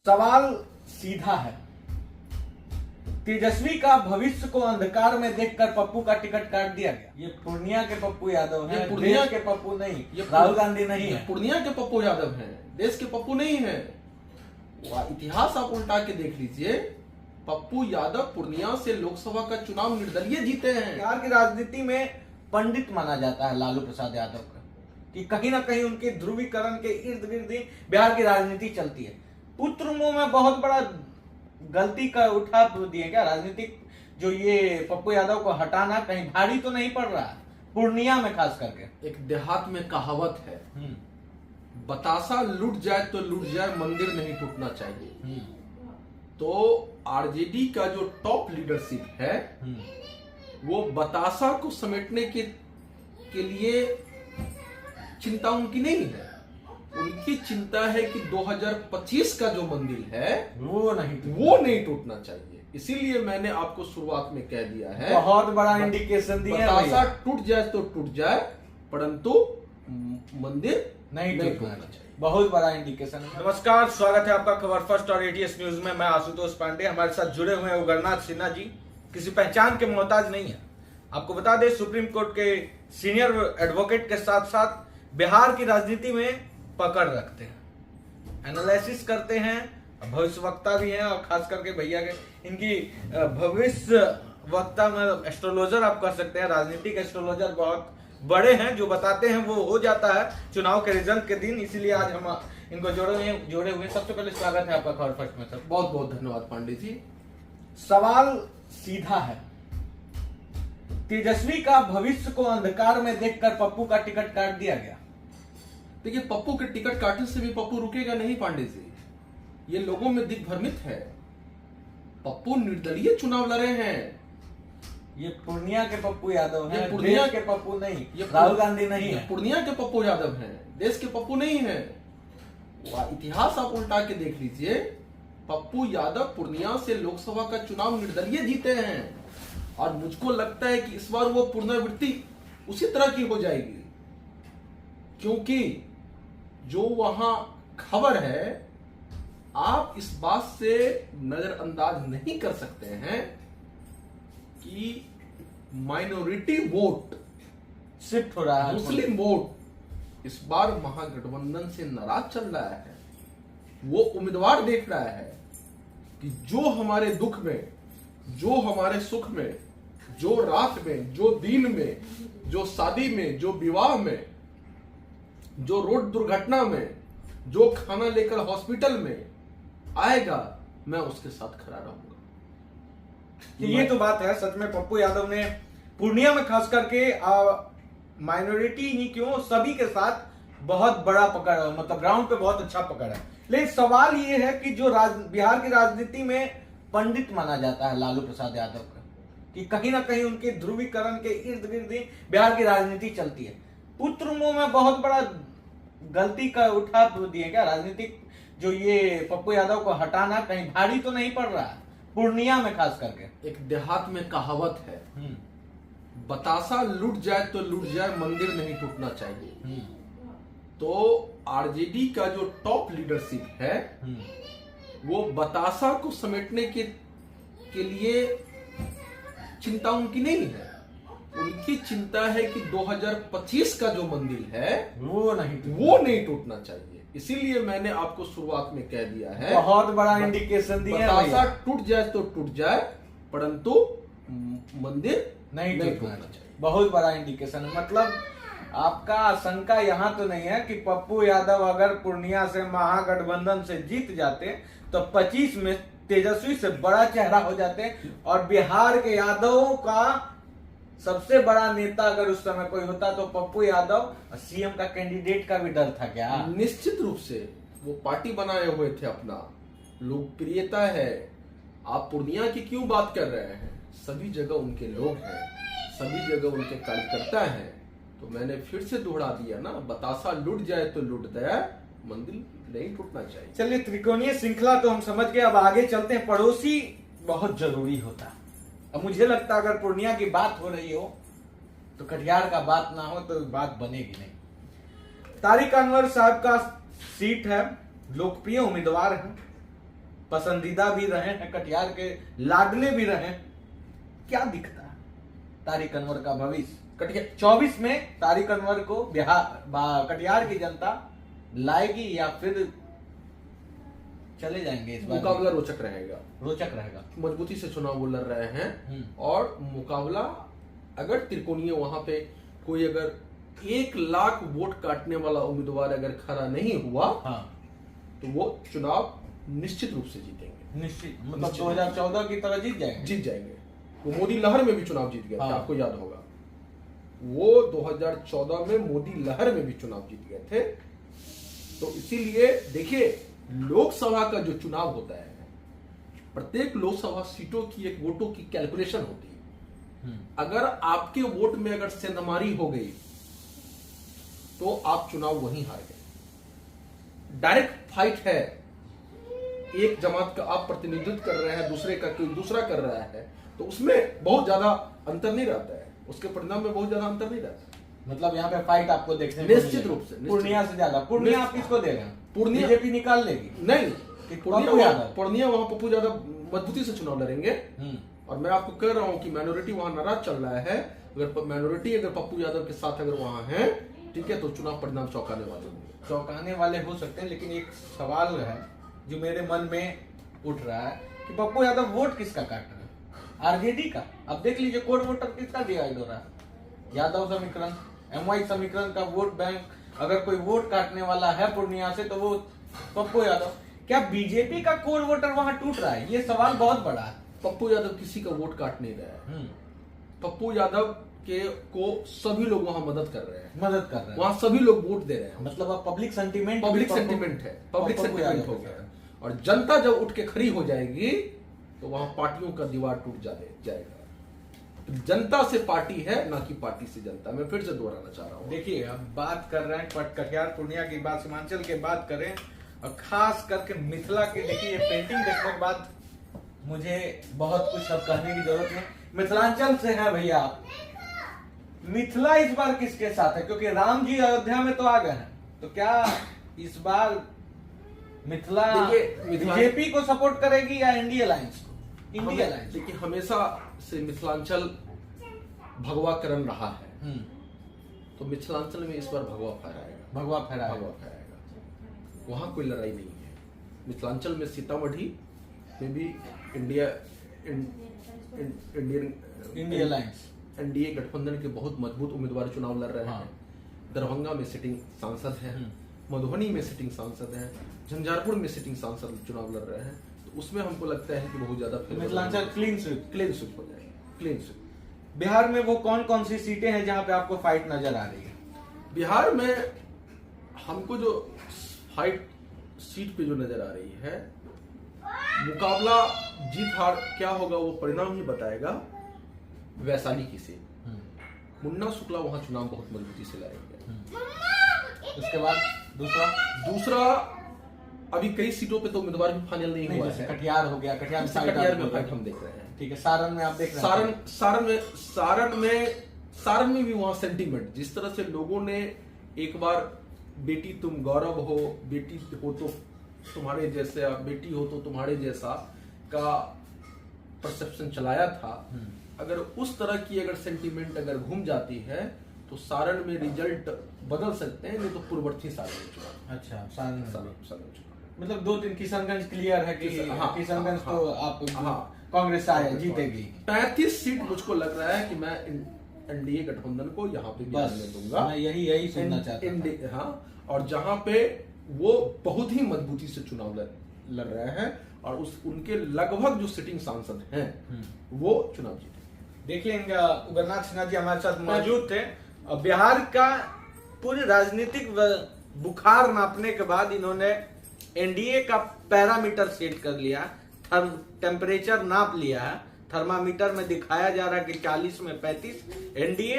सवाल सीधा है। तेजस्वी का भविष्य को अंधकार में देखकर पप्पू का टिकट काट दिया गया। ये पूर्णिया के पप्पू यादव हैं, पूर्णिया के पप्पू नहीं, राहुल गांधी नहीं है। पूर्णिया के पप्पू यादव हैं, देश के पप्पू नहीं है। इतिहास आप उल्टा के देख लीजिए। पप्पू यादव पूर्णिया से लोकसभा का चुनाव निर्दलीय जीते हैं। बिहार की राजनीति में पंडित माना जाता है लालू प्रसाद यादव का, कि कहीं ना कहीं उनके ध्रुवीकरण के इर्द गिर्द ही बिहार की राजनीति चलती है। पुत्र मुंह में बहुत बड़ा गलती का उठा दिए क्या राजनीतिक, जो ये पप्पू यादव को हटाना कहीं भारी तो नहीं पड़ रहा है, पूर्णिया में खास करके। एक देहात में कहावत है, बतासा लूट जाए तो लूट जाए, मंदिर नहीं टूटना चाहिए। तो आरजेडी का जो टॉप लीडरशिप है वो बतासा को समेटने के लिए चिंता उनकी नहीं है। उनकी चिंता है कि 2025 का जो मंदिर है वो नहीं टूटना चाहिए। इसीलिए मैंने आपको शुरुआत में कह दिया है, बहुत बड़ा इंडिकेशन दिया है। बतासा टूट जाए तो टूट जाए, परंतु मंदिर नहीं टूटना चाहिए। बहुत बड़ा इंडिकेशन है। नमस्कार, स्वागत है आपका खबर फर्स्ट और एटीएस न्यूज में। मैं आशुतोष पांडे, हमारे साथ जुड़े हुए हैं उग्रनाथ सिन्हा जी, किसी पहचान के मोहताज नहीं है। आपको बता दें, सुप्रीम कोर्ट के सीनियर एडवोकेट के साथ साथ बिहार की राजनीति में पकड़ रखते हैं, एनालिसिस करते हैं, भविष्यवक्ता भी हैं, और खास करके भैया के इनकी भविष्य वक्ता में एस्ट्रोलॉजर आप कह सकते हैं, राजनीतिक एस्ट्रोलॉजर बहुत बड़े हैं। जो बताते हैं वो हो जाता है चुनाव के रिजल्ट के दिन, इसीलिए आज हम इनको जोड़े हुए। सबसे पहले स्वागत है आपका खबर फर्स्ट में सर। बहुत बहुत धन्यवाद पांडे जी। सवाल सीधा है। तेजस्वी का भविष्य को अंधकार में देखकर पप्पू का टिकट काट दिया गया। देखिए, पप्पू के टिकट काटने से भी पप्पू रुकेगा नहीं पांडे जी, ये लोगों में दिग्भ्रमित है। पप्पू निर्दलीय चुनाव लड़े हैं। ये पूर्णिया के पप्पू यादव हैं, पूर्णिया के पप्पू नहीं, राहुल गांधी नहीं है। पूर्णिया के पप्पू यादव हैं, देश के पप्पू नहीं है। इतिहास आप उल्टा के देख लीजिए। पप्पू यादव पूर्णिया से लोकसभा का चुनाव निर्दलीय जीते हैं, और मुझको लगता है कि इस बार वो पुनरावृत्ति उसी तरह की हो जाएगी, क्योंकि जो वहां खबर है, आप इस बात से नजरअंदाज नहीं कर सकते हैं कि माइनॉरिटी वोट शिफ्ट हो रहा है। मुस्लिम वोट इस बार महागठबंधन से नाराज चल रहा है। वो उम्मीदवार देख रहा है कि जो हमारे दुख में, जो हमारे सुख में, जो रात में, जो दिन में, जो शादी में, जो विवाह में, जो रोड दुर्घटना में, जो खाना लेकर हॉस्पिटल में आएगा, मैं उसके साथ खड़ा रहूंगा। ये तो बात है, सच में पप्पू यादव ने पूर्णिया में खास करके माइनॉरिटी ही क्यों, सभी के साथ बहुत बड़ा पकड़, मतलब ग्राउंड पे बहुत अच्छा पकड़ है। लेकिन सवाल ये है कि जो बिहार की राजनीति में पंडित माना जाता है लालू प्रसाद यादव का, कि कहीं ना कहीं उनके ध्रुवीकरण के इर्द गिर्द ही बिहार की राजनीति चलती है। पुत्र मुंह में बहुत बड़ा गलती का उठा दिए क्या राजनीतिक, जो ये पप्पू यादव को हटाना कहीं भारी तो नहीं पड़ रहा है, पूर्णिया में खास करके। एक देहात में कहावत है, बतासा लूट जाए तो लूट जाए, मंदिर नहीं टूटना चाहिए। तो आरजेडी का जो टॉप लीडरशिप है वो बतासा को समेटने के लिए चिंता उनकी नहीं है। उनकी चिंता है कि 2025 का जो मंदिर है वो नहीं टूटना चाहिए। इसीलिए मैंने आपको शुरुआत में कह दिया है, बहुत बड़ा इंडिकेशन दिया है। बतासा टूट जाए तो टूट जाए, परंतु मंदिर नहीं टूटना चाहिए। बहुत बड़ा इंडिकेशन है। मतलब आपका आशंका यहाँ तो नहीं है कि पप्पू यादव अगर पूर्णिया से महागठबंधन से जीत जाते तो 25 में तेजस्वी से बड़ा चेहरा हो जाते, और बिहार के यादवों का सबसे बड़ा नेता अगर उस समय कोई होता तो पप्पू यादव, सीएम का कैंडिडेट का भी डर था क्या? निश्चित रूप से वो पार्टी बनाए हुए थे, अपना लोकप्रियता है। आप पूर्णिया की क्यों बात कर रहे हैं? सभी जगह उनके लोग हैं, सभी जगह उनके कार्यकर्ता हैं। तो मैंने फिर से दोहरा दिया ना, बतासा लूट जाए तो लूट जाए, मंदिर नहीं टूटना चाहिए। चलिए, त्रिकोणीय श्रृंखला तो हम समझ गए, अब आगे चलते हैं। पड़ोसी बहुत जरूरी होता है। अब मुझे लगता है अगर पूर्णिया की बात हो रही हो तो कटिहार का बात ना हो तो बात बनेगी नहीं। तारिक अनवर साहब का सीट है, लोकप्रिय उम्मीदवार है, पसंदीदा भी रहे हैं, कटिहार के लाडले भी रहे। क्या दिखता है तारिक अनवर का भविष्य? कटिहार 24 में तारिक अनवर को कटिहार की जनता लाएगी या फिर चले जाएंगे? इस बार मुकाबला रोचक रहेगा, रोचक रहेगा। मजबूती से चुनाव वो लड़ रहे हैं और मुकाबला अगर त्रिकोणीय वहां पे कोई अगर 1 लाख वोट काटने वाला उम्मीदवार अगर खड़ा नहीं हुआ तो वो चुनाव निश्चित रूप से जीतेंगे। निश्चित, मतलब 2014 की तरह जीत जाएंगे। वो मोदी लहर में भी चुनाव जीत गए थे, आपको याद होगा। वो 2014 में मोदी लहर में भी चुनाव जीत गए थे। तो इसीलिए देखिए, लोकसभा का जो चुनाव होता है, प्रत्येक लोकसभा सीटों की एक वोटों की कैलकुलेशन होती है। अगर आपके वोट में अगर सेंधमारी हो गई तो आप चुनाव वहीं हार गए। डायरेक्ट फाइट है, एक जमात का आप प्रतिनिधित्व कर रहे हैं, दूसरे का कोई दूसरा कर रहा है, तो उसमें बहुत ज्यादा अंतर नहीं रहता है, उसके परिणाम में बहुत ज्यादा अंतर नहीं रहता है। मतलब यहाँ पे फाइट आपको देखने को निश्चित रूप से पूर्णिया से ज्यादा। पूर्णिया आप किसको दे रहे हैं? पूर्णिया बीजेपी निकाल लेगी? नहीं, पूर्णिया पूर्णिया वहां पप्पू यादव मजबूती से चुनाव लड़ेंगे। और मैं आपको कह रहा हूं कि माइनॉरिटी वहां नाराज चल रहा है। अगर माइनॉरिटी अगर पप्पू यादव के साथ अगर वहां है, ठीक है, तो चुनाव परिणाम चौंकाने वाले होंगे। चौंकाने वाले हो सकते हैं, लेकिन एक सवाल है जो मेरे मन में उठ रहा है कि पप्पू यादव वोट किसका काट रहे हैं? आरजेडी का। अब देख लीजिए कोर वोटर किसका डिवाइड हो रहा है। यादव समीकरण, एमवाई समीकरण का वोट बैंक, अगर कोई वोट काटने वाला है पूर्णिया से तो वो पप्पू यादव। क्या बीजेपी का कोर वोटर वहां टूट रहा है? ये सवाल बहुत बड़ा है। पप्पू यादव किसी का वोट काट नहीं रहा है। पप्पू यादव को सभी लोग वहां मदद कर रहे हैं, वहां सभी लोग वोट दे रहे हैं। मतलब अब पब्लिक सेंटीमेंट है, पब्लिक सेंटीमेंट हो गया। और जनता जब उठ के खड़ी हो जाएगी तो वहां पार्टियों का दीवार टूट जाएगा। तो जनता से पार्टी है, ना कि पार्टी से जनता। मैं फिर से दोहराना चाह रहा हूँ। देखिए, अब बात कर रहे हैं कटिहार पूर्णिया की बात, सीमांचल की बात करें और खास करके मिथिला की। देखिए, ये पेंटिंग देखने के बाद मुझे बहुत कुछ अब कहने की जरूरत नहीं। मिथिलांचल से है भैया आप। मिथिला इस बार किसके साथ है? क्योंकि राम जी अयोध्या में तो आ गए हैं, तो क्या इस बार मिथिला बीजेपी को सपोर्ट करेगी या इंडिया अलायंस को? India alliance. देखिए, हमेशा से मिथिलांचल भगवाकरण रहा है, तो मिथिलांचल में इस बार भगवा फहराएगा। वहां कोई लड़ाई नहीं है। मिथिलांचल में सीतामढ़ी में भी इंडिया अलायंस, एनडीए गठबंधन के बहुत मजबूत उम्मीदवार चुनाव लड़ रहे हैं। दरभंगा में सिटिंग सांसद है, मधुबनी में सिटिंग सांसद है, झंझारपुर में सिटिंग सांसद चुनाव लड़ रहे हैं। तो उसमें हमको लगता है कि बहुत ज्यादा मिथिलांचल क्लीन स्वीप हो जाएगा, क्लीन स्वीप। बिहार में वो कौन कौन सी सीटें हैं जहां पे आपको फाइट नजर आ रही है? बिहार में हमको जो फाइट सीट पे जो नजर आ रही है, मुकाबला जीत हार क्या होगा वो परिणाम ही बताएगा। वैशाली की सीट, मुन्ना शुक्ला वहां चुनाव बहुत मजबूती से लड़ेंगे। उसके बाद दूसरा अभी कई सीटों पे तो उम्मीदवार भी फाइनल नहीं हुआ है। कटिहार हो गया, कटिहार में फाइट हम देख रहे हैं। ठीक है, सारण में आप देख रहे हैं। सारण में भी वहां सेंटीमेंट, जिस तरह से लोगों ने एक बार बेटी तुम गौरव हो, बेटी हो तो तुम्हारे जैसे, बेटी हो तो तुम्हारे जैसा का परसेप्शन चलाया था। अगर उस तरह की अगर सेंटीमेंट अगर घूम जाती है तो सारण में रिजल्ट बदल सकते हैं, नहीं तो पूर्ववर्ती सारण चुनाव। अच्छा, सारण चुनाव मतलब 2-3 किशनगंज क्लियर है कि किशनगंज तो आप कांग्रेस जीतेगी। 35 सीट मुझको लग रहा है कि मैं एनडीए गठबंधन को यहाँ पे दूंगा। मैं यही सुनना चाहता हूँ। और जहाँ पे वो बहुत ही मजबूती से चुनाव लड़ रहे हैं और उनके लगभग जो सिटिंग सांसद हैं वो चुनाव जीते। देखिए, उग्रनाथ सिन्हा जी हमारे साथ मौजूद थे। और बिहार का पूरे राजनीतिक बुखार नापने के बाद इन्होंने एनडीए का पैरामीटर सेट कर लिया, टेम्परेचर नाप लिया है। थर्मामीटर में दिखाया जा रहा है कि 40 में 35 एनडीए,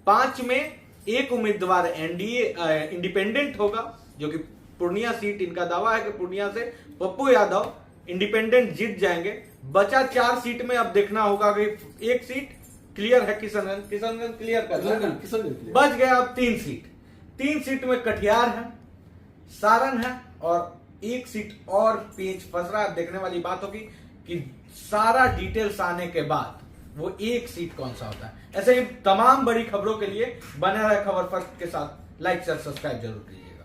5 में एक उम्मीदवार एनडीए इंडिपेंडेंट होगा, जो कि पूर्णिया सीट। इनका दावा है कि पूर्णिया से पप्पू यादव इंडिपेंडेंट जीत जाएंगे। बचा 4 सीट में अब देखना होगा कि एक सीट क्लियर है, किशनगंज क्लियर कर बच गया अब 3 सीट। 3 सीट में कटिहार है, सारण है और एक सीट और पेच फंस रहा है। देखने वाली बात होगी कि सारा डिटेल्स आने के बाद वो एक सीट कौन सा होता है। ऐसे ही तमाम बड़ी खबरों के लिए बने रहे खबर फर्स्ट के साथ। लाइक शेयर सब्सक्राइब जरूर कीजिए।